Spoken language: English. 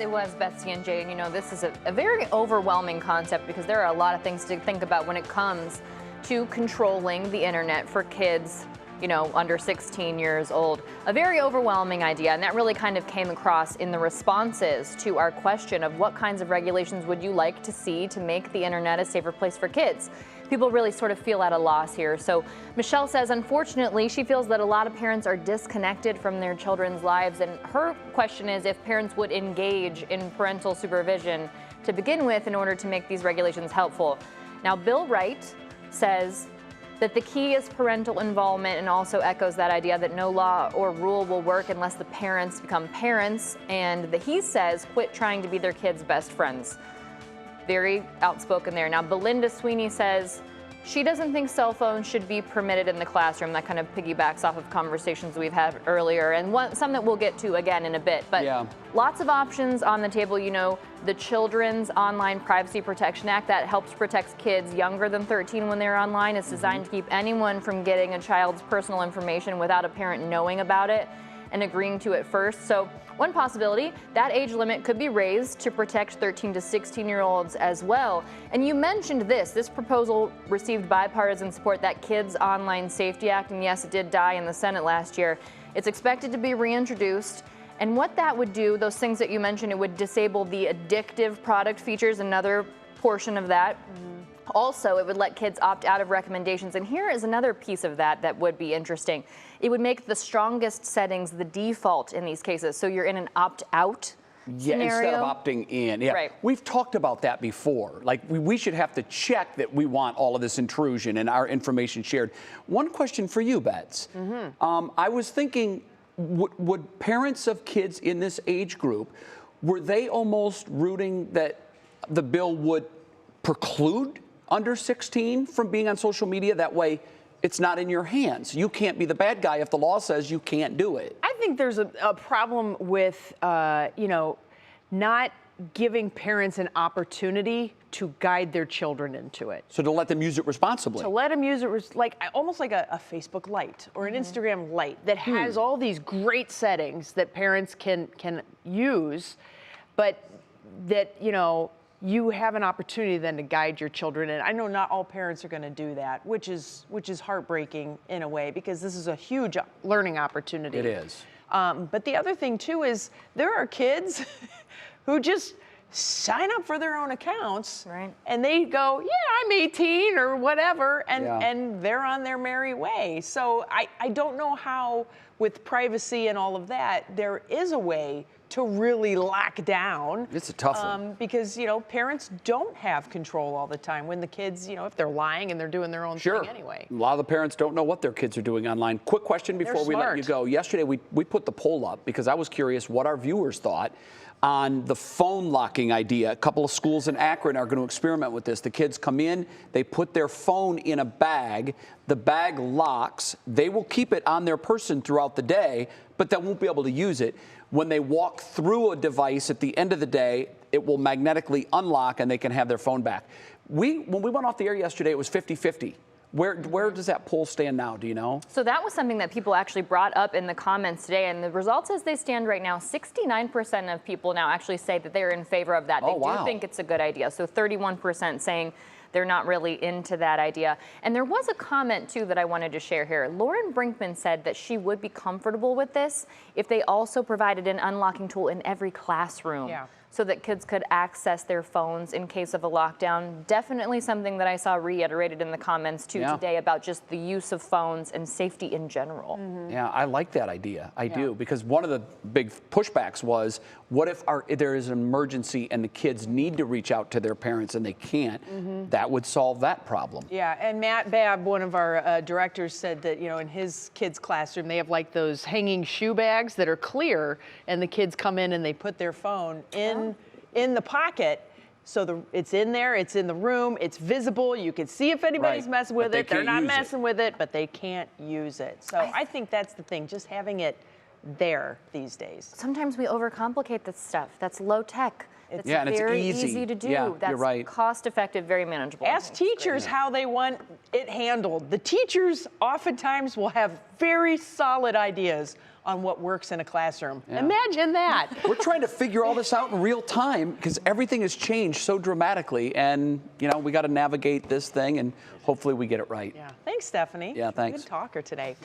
It was Betsy and Jay, and this is a very overwhelming concept because there are a lot of things to think about when it comes to controlling the internet for kids, under 16 years old. A very overwhelming idea, and that really kind of came across in the responses to our question of what kinds of regulations would you like to see to make the internet a safer place for kids. People really sort of feel at a loss here. So Michelle says, unfortunately, she feels that a lot of parents are disconnected from their children's lives, and her question is if parents would engage in parental supervision to begin with in order to make these regulations helpful. Now, Bill Wright says that the key is parental involvement, and also echoes that idea that no law or rule will work unless the parents become parents, and that he says quit trying to be their kids' best friends. Very outspoken there. Now, Belinda Sweeney says she doesn't think cell phones should be permitted in the classroom. That kind of piggybacks off of conversations we've had earlier, and some that we'll get to again in a bit. But yeah, lots of options on the table. The Children's Online Privacy Protection Act that helps protect kids younger than 13 when they're online. It's designed to keep anyone from getting a child's personal information without a parent knowing about it and agreeing to it first. So one possibility, that age limit could be raised to protect 13 to 16-year-olds as well. And you mentioned this proposal received bipartisan support, that Kids Online Safety Act, and yes, it did die in the Senate last year. It's expected to be reintroduced. And what that would do, those things that you mentioned, it would disable the addictive product features, another portion of that. Also, it would let kids opt out of recommendations. And here is another piece of that would be interesting. It would make the strongest settings the default in these cases. So you're in an opt-out scenario. Instead of opting in. Yeah. Right. We've talked about that before. Like, we should have to check that we want all of this intrusion and our information shared. One question for you, Bets. I was thinking, would parents of kids in this age group, were they almost rooting that the bill would preclude under 16 from being on social media? That way it's not in your hands. You can't be the bad guy if the law says you can't do it. I think there's a problem with, not giving parents an opportunity to guide their children into it. So to let them use it responsibly. To let them use it almost like a Facebook Lite or an Instagram Lite that has all these great settings that parents can use, but that, you have an opportunity then to guide your children. And I know not all parents are going to do that, which is heartbreaking in a way, because this is a huge learning opportunity. It is. But the other thing too is there are kids who just sign up for their own accounts, right, and they go, yeah, I'm 18 or whatever, and they're on their merry way. So I don't know how, with privacy and all of that, there is a way to really lock down. It's a tough one. Because, parents don't have control all the time when the kids, if they're lying and they're doing their own thing anyway. A lot of the parents don't know what their kids are doing online. Quick question before we let you go. Yesterday, we put the poll up because I was curious what our viewers thought on the phone locking idea. A couple of schools in Akron are going to experiment with this. The kids come in, they put their phone in a bag, the bag locks, they will keep it on their person throughout the day, but they won't be able to use it. When they walk through a device at the end of the day, it will magnetically unlock and they can have their phone back. When we went off the air yesterday, it was 50-50. Where does that poll stand now? Do you know? So that was something that people actually brought up in the comments today, and the results as they stand right now, 69% of people now actually say that they're in favor of that. They do think it's a good idea. So 31% saying they're not really into that idea. And there was a comment, too, that I wanted to share here. Lauren Brinkman said that she would be comfortable with this if they also provided an unlocking tool in every classroom. So that kids could access their phones in case of a lockdown. Definitely something that I saw reiterated in the comments, too, today about just the use of phones and safety in general. Yeah, I like that idea. I do, because one of the big pushbacks was, what if there is an emergency and the kids need to reach out to their parents and they can't? That would solve that problem. Yeah, and Matt Babb, one of our directors, said that, in his kids' classroom, they have like those hanging shoe bags that are clear, and the kids come in and they put their phone in the pocket. So it's in there, it's in the room, it's visible, you can see if anybody's messing with it. They're not messing with it, but they can't use it. So I think that's the thing, just having it there these days. Sometimes we overcomplicate this stuff. That's low tech. It's and very it's easy to do. Yeah, That's you're right. cost effective, very manageable. Ask teachers how they want it handled. The teachers oftentimes will have very solid ideas on what works in a classroom. Yeah. Imagine that. We're trying to figure all this out in real time because everything has changed so dramatically, and we got to navigate this thing, and hopefully we get it right. Yeah. Thanks, Stephanie. Yeah, thanks. Good talker today.